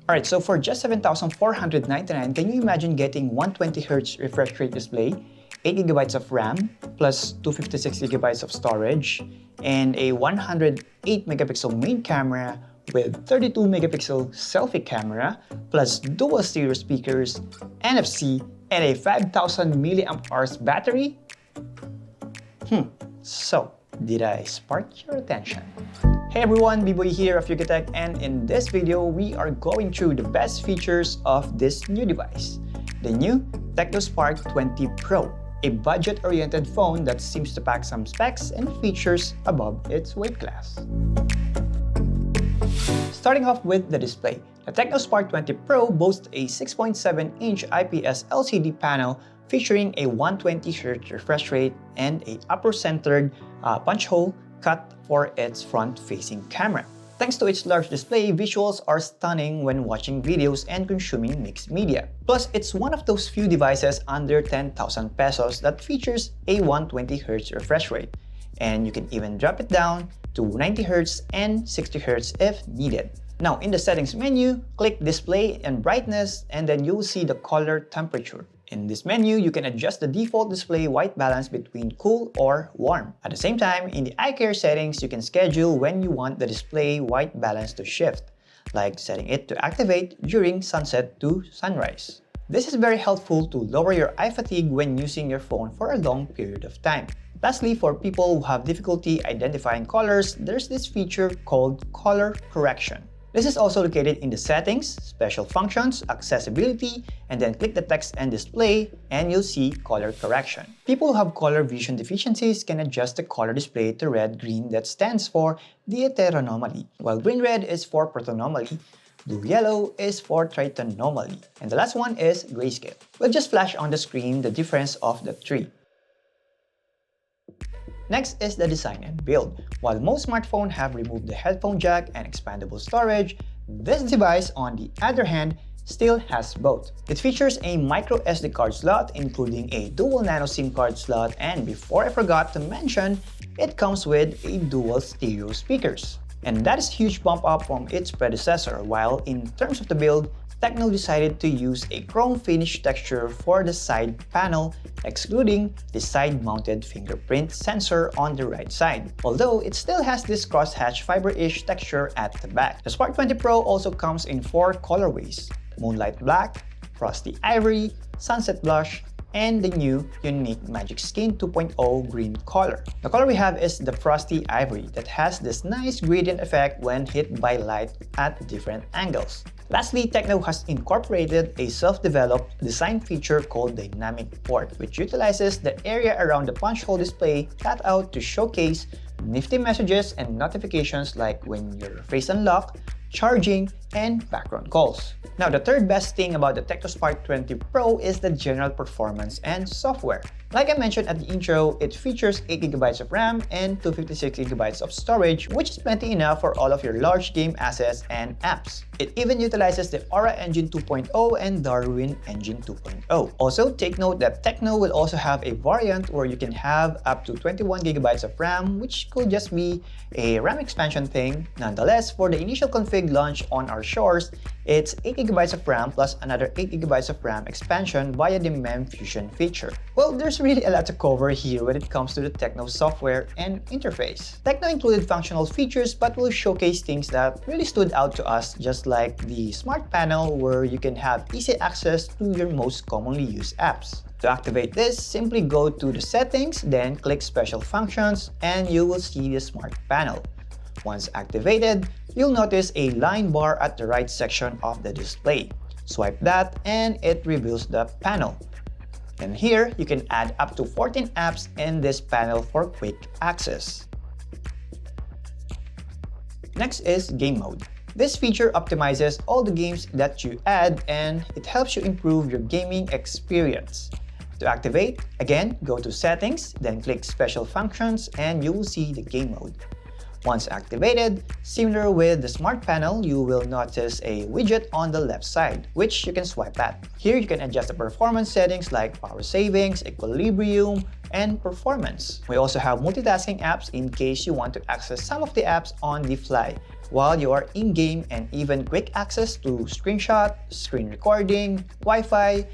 Alright, so for just $7,499, can you imagine getting 120Hz refresh rate display, 8GB of RAM, plus 256GB of storage, and a 108MP main camera with 32MP selfie camera, plus dual stereo speakers, NFC, and a 5000mAh battery? So, did I spark your attention? Hey everyone, B-Boy here of YukiTech, and in this video, we are going through the best features of this new device, the new TECNO Spark 20 Pro, a budget-oriented phone that seems to pack some specs and features above its weight class. Starting off with the display, the TECNO Spark 20 Pro boasts a 6.7-inch IPS LCD panel featuring a 120Hz refresh rate and a upper-centered punch hole cut for its front-facing camera. Thanks to its large display, visuals are stunning when watching videos and consuming mixed media. Plus, it's one of those few devices under 10,000 pesos that features a 120Hz refresh rate. And you can even drop it down to 90Hz and 60Hz if needed. Now, in the settings menu, click Display and Brightness, and then you'll see the color temperature. In this menu, you can adjust the default display white balance between cool or warm. At the same time, in the eye care settings, you can schedule when you want the display white balance to shift, like setting it to activate during sunset to sunrise. This is very helpful to lower your eye fatigue when using your phone for a long period of time. Lastly, for people who have difficulty identifying colors, there's this feature called color correction. This is also located in the settings, special functions, accessibility, and then click the text and display, and you'll see color correction. People who have color vision deficiencies can adjust the color display to red-green that stands for the heteronomaly, while green-red is for protonomaly, blue-yellow is for tritonomaly, and the last one is grayscale. We'll just flash on the screen the difference of the three. Next is the design and build. While most smartphones have removed the headphone jack and expandable storage, this device, on the other hand, still has both. It features a micro SD card slot, including a dual nano SIM card slot, and before I forgot to mention, it comes with a dual stereo speakers. And that is a huge bump up from its predecessor, while in terms of the build, TECNO decided to use a chrome finish texture for the side panel, excluding the side-mounted fingerprint sensor on the right side, although it still has this crosshatch fiber-ish texture at the back. The Spark 20 Pro also comes in 4 colorways: Moonlight Black, Frosty Ivory, Sunset Blush, and the new unique Magic Skin 2.0 green color. The color we have is the Frosty Ivory that has this nice gradient effect when hit by light at different angles. Lastly, TECNO has incorporated a self-developed design feature called Dynamic Port, which utilizes the area around the punch hole display cut out to showcase nifty messages and notifications like when your face unlock, charging, and background calls. Now, the third best thing about the TECNO Spark 20 Pro is the general performance and software. Like I mentioned at the intro, it features 8GB of RAM and 256GB of storage, which is plenty enough for all of your large game assets and apps. It even utilizes the Aura Engine 2.0 and Darwin Engine 2.0. Also, take note that TECNO will also have a variant where you can have up to 21GB of RAM, which could just be a RAM expansion thing. Nonetheless, for the initial config launch on our shores, it's 8GB of RAM plus another 8GB of RAM expansion via the MEM Fusion feature. Well, there's really a lot to cover here when it comes to the TECNO software and interface. TECNO included functional features but will showcase things that really stood out to us, just like the Smart Panel where you can have easy access to your most commonly used apps. To activate this, simply go to the settings, then click Special Functions, and you will see the Smart Panel. Once activated, you'll notice a line bar at the right section of the display. Swipe that and it reveals the panel. And here, you can add up to 14 apps in this panel for quick access. Next is Game Mode. This feature optimizes all the games that you add, and it helps you improve your gaming experience. To activate, again, go to Settings, then click Special Functions, and you will see the Game Mode. Once activated, similar with the Smart Panel, you will notice a widget on the left side, which you can swipe at. Here, you can adjust the performance settings like power savings, equilibrium, and performance. We also have multitasking apps in case you want to access some of the apps on the fly, while you are in-game, and even quick access to screenshot, screen recording, Wi-Fi,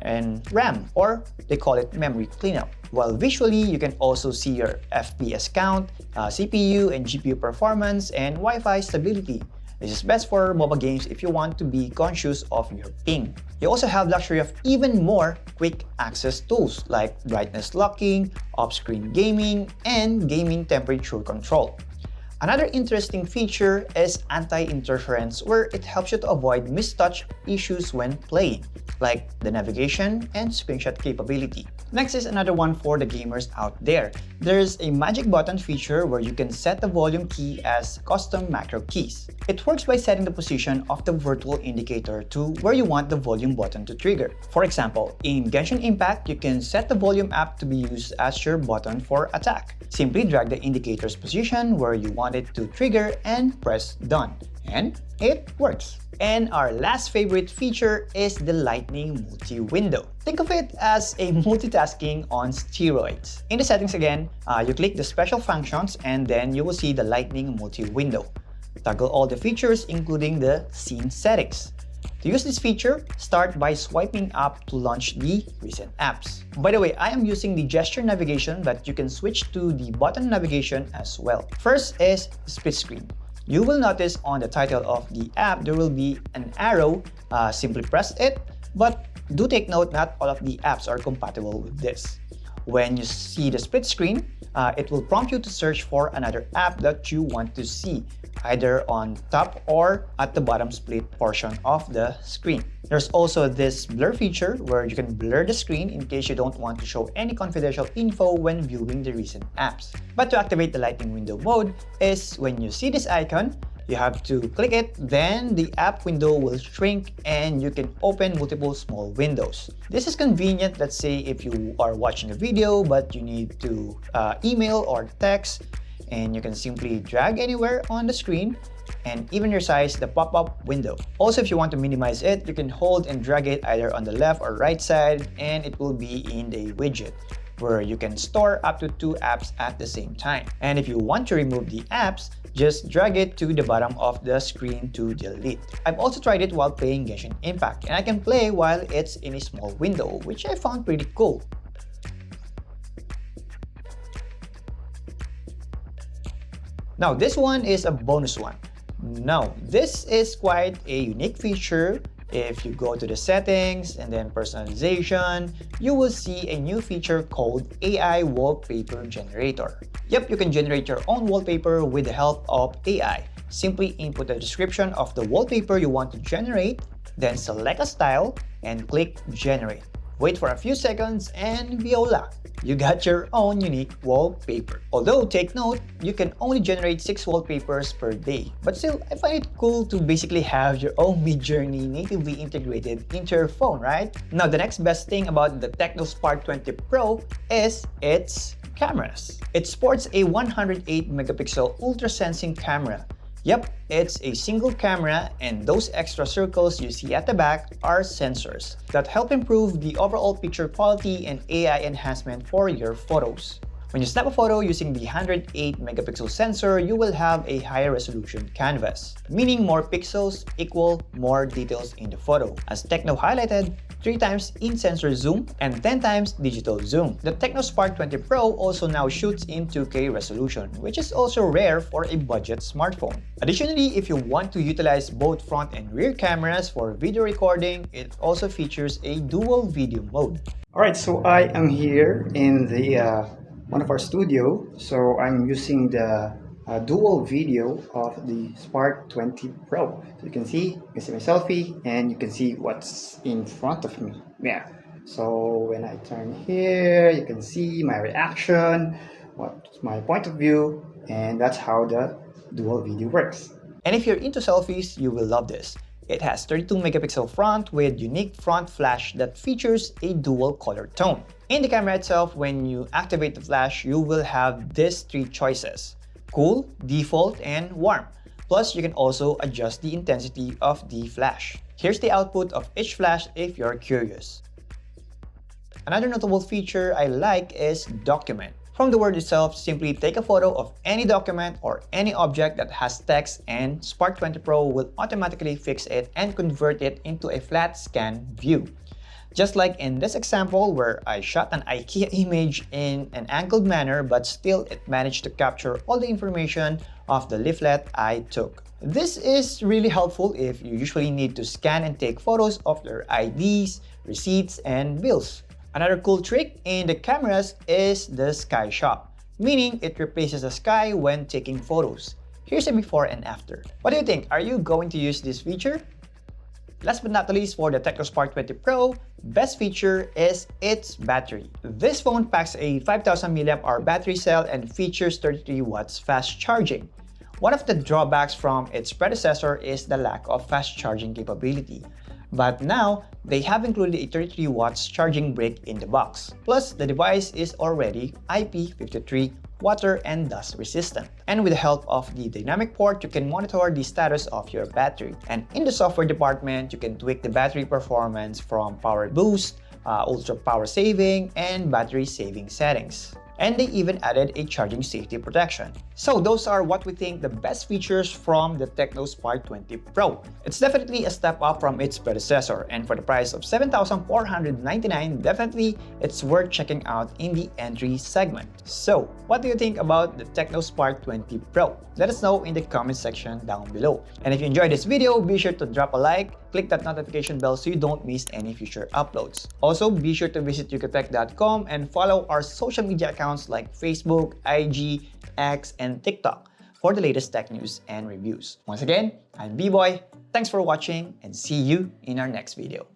and RAM, or they call it memory cleanup. While visually, you can also see your FPS count, CPU and GPU performance, and Wi-Fi stability. This is best for mobile games if you want to be conscious of your ping. You also have luxury of even more quick access tools like brightness locking, off-screen gaming, and gaming temperature control. Another interesting feature is anti-interference, where it helps you to avoid mistouch issues when playing, like the navigation and screenshot capability. Next is another one for the gamers out there. There's a magic button feature where you can set the volume key as custom macro keys. It works by setting the position of the virtual indicator to where you want the volume button to trigger. For example, in Genshin Impact, you can set the volume app to be used as your button for attack. Simply drag the indicator's position where you want it to trigger and press done. And it works. And our last favorite feature is the lightning multi-window. Think of it as a multitasking on steroids. In the settings again, you click the special functions and then you will see the lightning multi-window. Toggle all the features including the scene settings. To use this feature, start by swiping up to launch the recent apps. By the way, I am using the gesture navigation, but you can switch to the button navigation as well. First is split screen. You will notice on the title of the app, there will be an arrow. Simply press it, but do take note not all of the apps are compatible with this. When you see the split screen, it will prompt you to search for another app that you want to see, either on top or at the bottom split portion of the screen. There's also this blur feature where you can blur the screen in case you don't want to show any confidential info when viewing the recent apps. But to activate the lightning window mode is when you see this icon, you have to click it, then the app window will shrink and you can open multiple small windows. This is convenient, let's say if you are watching a video but you need to email or text, and you can simply drag anywhere on the screen and even resize the pop-up window. Also, if you want to minimize it, you can hold and drag it either on the left or right side and it will be in the widget, where you can store up to 2 apps at the same time. And if you want to remove the apps, just drag it to the bottom of the screen to delete. I've also tried it while playing Genshin Impact, and I can play while it's in a small window, which I found pretty cool. Now, this one is a bonus one. Now, this is quite a unique feature. If you go to the settings and then personalization, you will see a new feature called AI Wallpaper Generator. Yep, you can generate your own wallpaper with the help of AI. Simply input the description of the wallpaper you want to generate, then select a style and click Generate. Wait for a few seconds and voila! You got your own unique wallpaper. Although, take note, you can only generate 6 wallpapers per day. But still, I find it cool to basically have your own Midjourney natively integrated into your phone, right? Now, the next best thing about the TECNO Spark 20 Pro is its cameras. It sports a 108 megapixel ultra-sensing camera. Yep, it's a single camera, and those extra circles you see at the back are sensors that help improve the overall picture quality and AI enhancement for your photos. When you snap a photo using the 108 megapixel sensor, you will have a higher resolution canvas, meaning more pixels equal more details in the photo. As TECNO highlighted, 3 times in-sensor zoom and 10 times digital zoom. The TECNO Spark 20 Pro also now shoots in 2K resolution, which is also rare for a budget smartphone. Additionally, if you want to utilize both front and rear cameras for video recording, it also features a dual video mode. Alright, so I am here in the one of our studio. So I'm using the dual video of the Spark 20 Pro. So you can see my selfie and you can see what's in front of me. Yeah. So when I turn here, you can see my reaction, what's my point of view, and that's how the dual video works. And if you're into selfies, you will love this. It has 32 megapixel front with unique front flash that features a dual color tone. In the camera itself, when you activate the flash, you will have these 3 choices: cool, default, and warm. Plus, you can also adjust the intensity of the flash. Here's the output of each flash if you're curious. Another notable feature I like is Document. From the word itself, simply take a photo of any document or any object that has text and Spark 20 Pro will automatically fix it and convert it into a flat scan view. Just like in this example where I shot an IKEA image in an angled manner but still it managed to capture all the information of the leaflet I took. This is really helpful if you usually need to scan and take photos of your IDs, receipts, and bills. Another cool trick in the cameras is the sky shot, meaning it replaces the sky when taking photos. Here's a before and after. What do you think? Are you going to use this feature? Last but not the least, for the TECNO Spark 20 Pro, best feature is its battery. This phone packs a 5000 mAh battery cell and features 33 watts fast charging. One of the drawbacks from its predecessor is the lack of fast charging capability. But now, they have included a 33 watts charging brick in the box. Plus, the device is already IP53 water and dust resistant. And with the help of the dynamic port, you can monitor the status of your battery. And in the software department, you can tweak the battery performance from power boost, ultra power saving, and battery saving settings. And they even added a charging safety protection. So those are what we think the best features from the TECNO Spark 20 Pro. It's definitely a step up from its predecessor, and for the price of $7,499, definitely it's worth checking out in the entry segment. So what do you think about the TECNO Spark 20 Pro? Let us know in the comment section down below. And if you enjoyed this video, be sure to drop a like, click that notification bell so you don't miss any future uploads. Also, be sure to visit yucatech.com and follow our social media accounts like Facebook, IG, X, and TikTok for the latest tech news and reviews. Once again, I'm B-Boy. Thanks for watching and see you in our next video.